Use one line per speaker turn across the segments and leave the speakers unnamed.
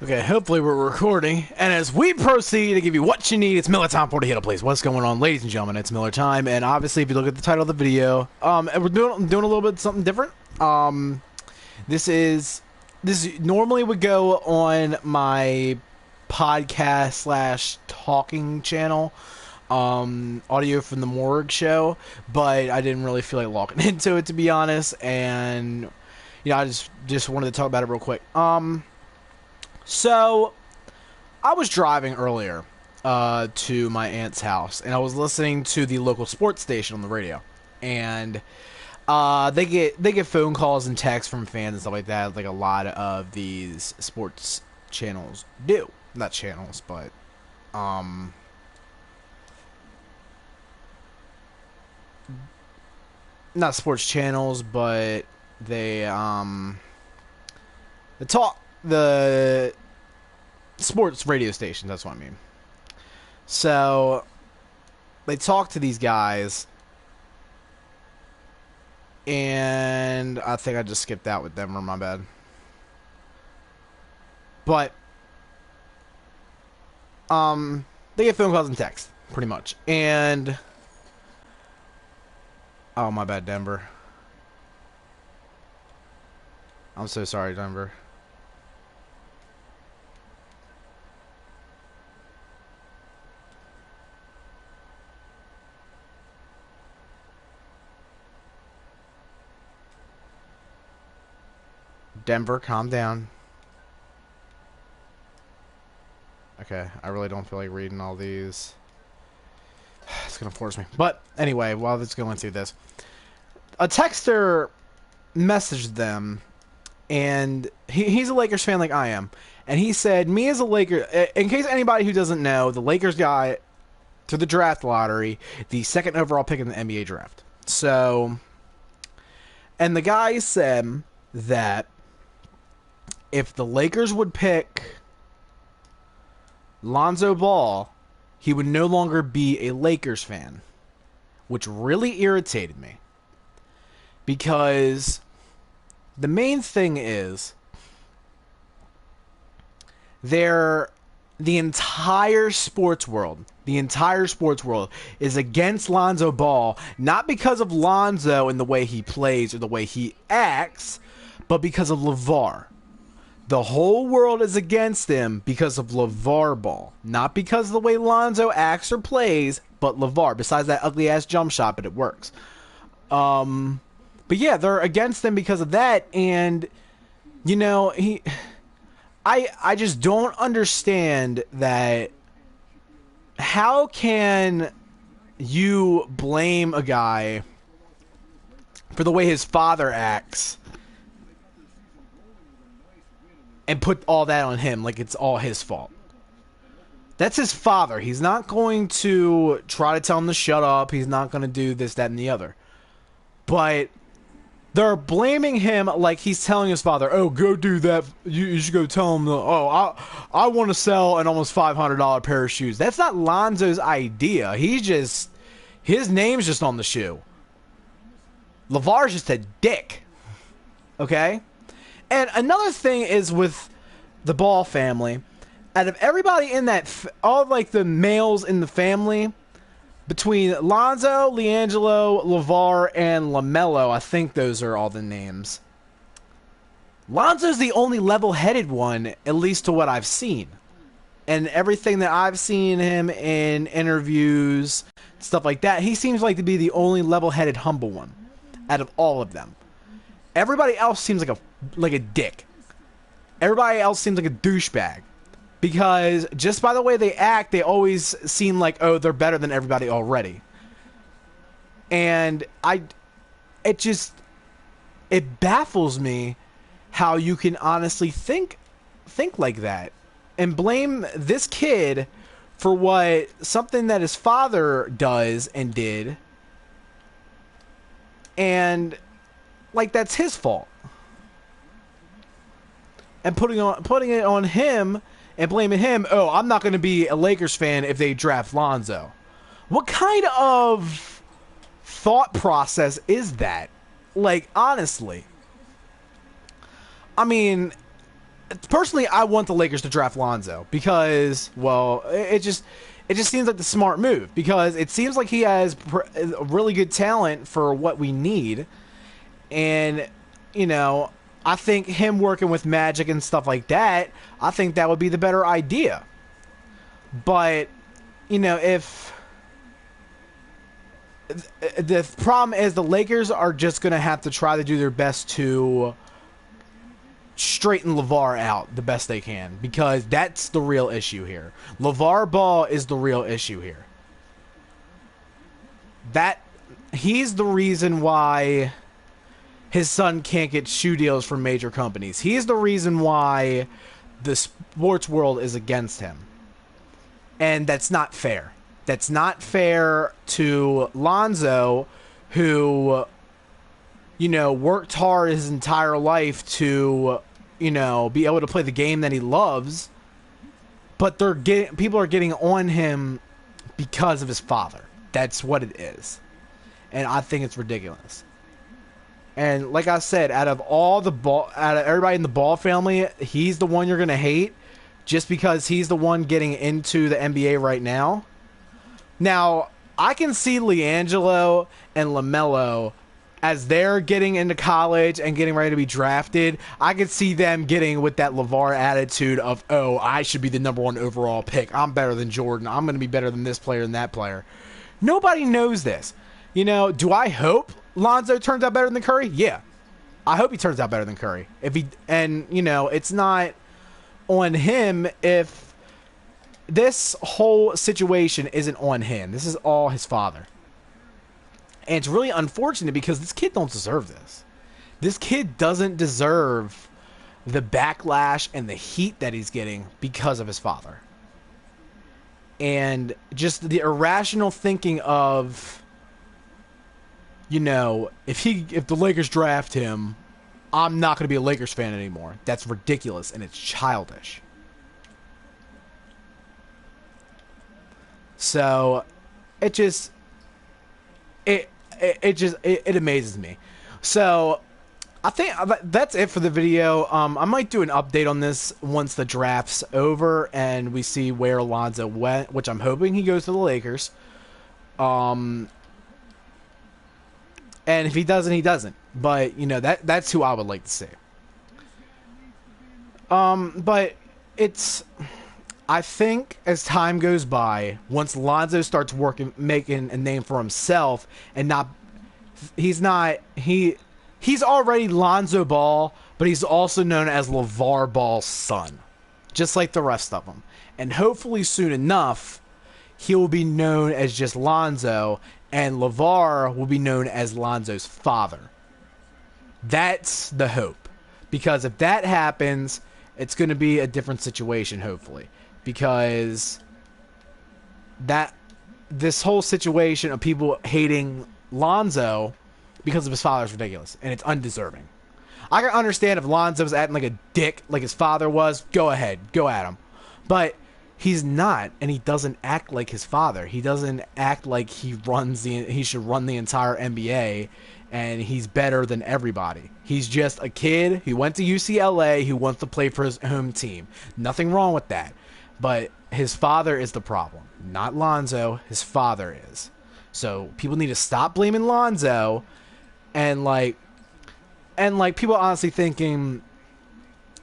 Okay, hopefully we're recording. And as we proceed to give you what you need, it's Miller time for the Hit Please. What's going on, ladies and gentlemen? It's Miller time, and obviously, if you look at the title of the video, and we're doing a little bit something different. This normally would go on my podcast slash talking channel, audio from the Morgue show, but I didn't really feel like logging into it, to be honest, and I just wanted to talk about it real quick. So, I was driving earlier to my aunt's house, and I was listening to the local sports station on the radio, and they get phone calls and texts from fans and stuff like that, like a lot of these sports channels do. Not channels, but not sports channels, but they the sports radio stations, that's what I mean. So they talk to these guys, and I think I just skipped out with them, or my bad. But they get phone calls and text, pretty much. And oh, my bad, Denver. I'm so sorry, Denver. Denver, calm down. Okay, I really don't feel like reading all these. It's gonna force me. But anyway, while it's going through this, a texter messaged them, and he's a Lakers fan like I am, and he said, me as a Laker, in case anybody who doesn't know, the Lakers got to the draft lottery the second overall pick in the NBA draft. So, and the guy said that if the Lakers would pick Lonzo Ball, he would no longer be a Lakers fan, which really irritated me. Because the main thing is, the entire sports world is against Lonzo Ball, not because of Lonzo and the way he plays or the way he acts, but because of LeVar. The whole world is against him because of LeVar Ball. Not because of the way Lonzo acts or plays, but LeVar. Besides that ugly-ass jump shot, but it works. But yeah, they're against him because of that, and, I just don't understand that. How can you blame a guy for the way his father acts and put all that on him like it's all his fault? That's his father. He's not going to try to tell him to shut up. He's not going to do this, that, and the other. But they're blaming him like he's telling his father, oh, go do that. You should go tell him, I want to sell an almost $500 pair of shoes. That's not Lonzo's idea. His name's just on the shoe. LeVar's just a dick. Okay? And another thing is with the Ball family, out of everybody in that, all like the males in the family, between Lonzo, LiAngelo, LeVar, and LaMelo, I think those are all the names. Lonzo's the only level-headed one, at least to what I've seen. And everything that I've seen him in interviews, stuff like that, he seems like to be the only level-headed, humble one out of all of them. Everybody else seems like a dick. Everybody else seems like a douchebag. Because just by the way they act, they always seem like, oh, they're better than everybody already. And it baffles me how you can honestly think like that and blame this kid for something that his father does and did, and like that's his fault, and putting it on him. And blaming him, oh, I'm not going to be a Lakers fan if they draft Lonzo. What kind of thought process is that? Like, honestly. I mean, personally, I want the Lakers to draft Lonzo because, well, it just seems like the smart move because it seems like he has really good talent for what we need, and you know, I think him working with Magic and stuff like that, I think that would be the better idea. But you know, if the problem is the Lakers are just going to have to try to do their best to straighten LeVar out the best they can, because that's the real issue here. LeVar Ball is the real issue here. He's the reason why his son can't get shoe deals from major companies. He's the reason why the sports world is against him. And that's not fair. That's not fair to Lonzo, who, you know, worked hard his entire life to, you know, be able to play the game that he loves, but people are getting on him because of his father. That's what it is. And I think it's ridiculous. And like I said, out of everybody in the Ball family, he's the one you're going to hate just because he's the one getting into the NBA right now. Now, I can see LiAngelo and LaMelo, as they're getting into college and getting ready to be drafted, I could see them getting with that LeVar attitude of, oh, I should be the #1 overall pick. I'm better than Jordan. I'm going to be better than this player and that player. Nobody knows this. You know, do I hope Lonzo turns out better than Curry? Yeah. I hope he turns out better than Curry. And, you know, it's not on him if this whole situation isn't on him. This is all his father. And it's really unfortunate because this kid don't deserve this. This kid doesn't deserve the backlash and the heat that he's getting because of his father. And just the irrational thinking of, you know, if the Lakers draft him, I'm not going to be a Lakers fan anymore. That's ridiculous and it's childish. So it amazes me. So I think that's it for the video. I might do an update on this once the draft's over and we see where Lonzo went, which I'm hoping he goes to the Lakers. And if he doesn't, he doesn't. But you know, that's who I would like to see. But I think as time goes by, once Lonzo starts making a name for himself, and he's already Lonzo Ball, but he's also known as LeVar Ball's son, just like the rest of them. And hopefully soon enough, he will be known as just Lonzo, and LeVar will be known as Lonzo's father. That's the hope, because if that happens, it's going to be a different situation, hopefully. Because this whole situation of people hating Lonzo because of his father is ridiculous, and it's undeserving. I can understand if Lonzo was acting like a dick like his father was, go ahead, go at him. But he's not, and he doesn't act like his father. He doesn't act like he should run the entire NBA, and he's better than everybody. He's just a kid who went to UCLA who wants to play for his home team. Nothing wrong with that. But his father is the problem. Not Lonzo, his father is. So people need to stop blaming Lonzo and people honestly thinking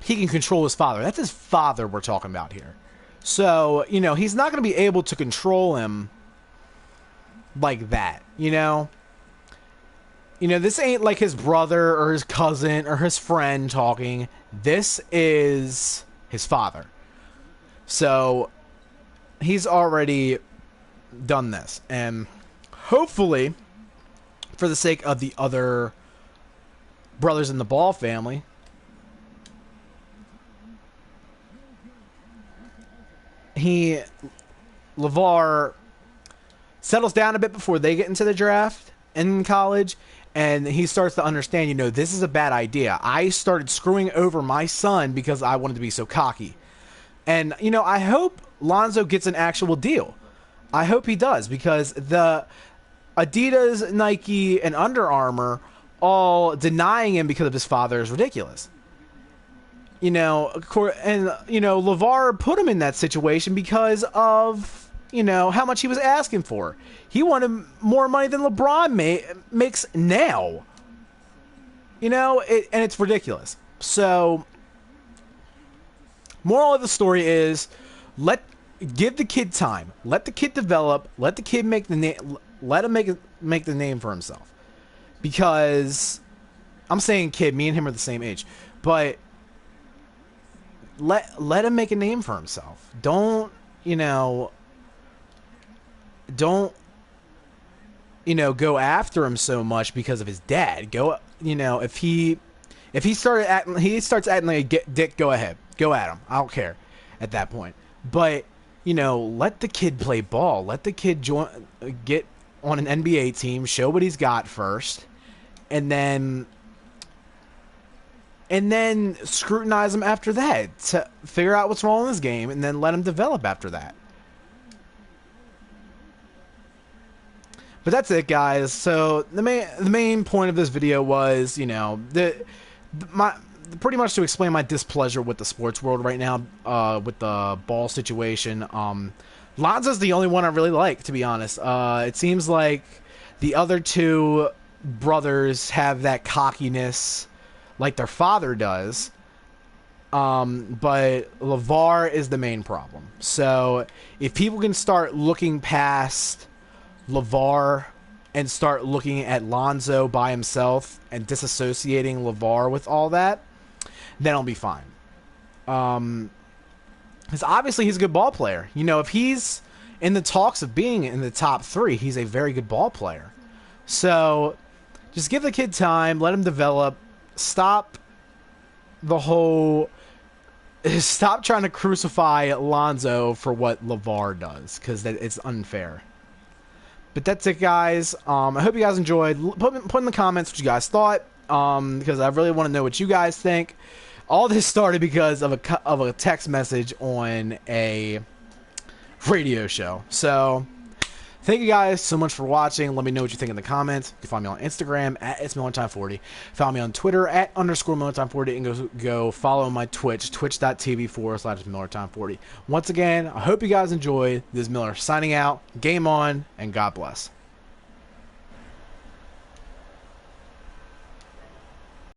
he can control his father. That's his father we're talking about here. So, you know, he's not going to be able to control him like that, you know? You know, this ain't like his brother or his cousin or his friend talking. This is his father. So, he's already done this. And hopefully, for the sake of the other brothers in the Ball family, LeVar settles down a bit before they get into the draft in college, and he starts to understand, you know, this is a bad idea. I started screwing over my son because I wanted to be so cocky. And, you know, I hope Lonzo gets an actual deal. I hope he does, because the Adidas, Nike, and Under Armour all denying him because of his father is ridiculous. LeVar put him in that situation because of, how much he was asking for. He wanted more money than LeBron makes now. And it's ridiculous. So, moral of the story is, give the kid time. Let the kid develop. Let the kid make the name. Let him make the name for himself. Because I'm saying kid, me and him are the same age, but let him make a name for himself. Don't go after him so much because of his dad. If he starts acting like a dick, go ahead. Go at him. I don't care at that point. But, let the kid play ball. Let the kid get on an NBA team, show what he's got first, and then scrutinize him after that to figure out what's wrong in his game, and then let him develop after that. But that's it, guys. So the main point of this video was, pretty much to explain my displeasure with the sports world right now, with the ball situation. Lonzo's the only one I really like, to be honest. It seems like the other two brothers have that cockiness like their father does. But LeVar is the main problem. So if people can start looking past LeVar and start looking at Lonzo by himself and disassociating LeVar with all that, then I'll be fine. Because obviously he's a good ball player. If he's in the talks of being in the top 3, he's a very good ball player. So just give the kid time, let him develop. Stop trying to crucify Lonzo for what LeVar does, because it's unfair. But that's it, guys. I hope you guys enjoyed. Put in the comments what you guys thought, because I really want to know what you guys think. All this started because of a text message on a radio show. So, thank you guys so much for watching. Let me know what you think in the comments. You can find me on Instagram at @It'sMillerTime40. Follow me on Twitter at _MillerTime40, and go follow my Twitch, twitch.tv/MillerTime40. Once again, I hope you guys enjoyed. This is Miller signing out. Game on, and God bless.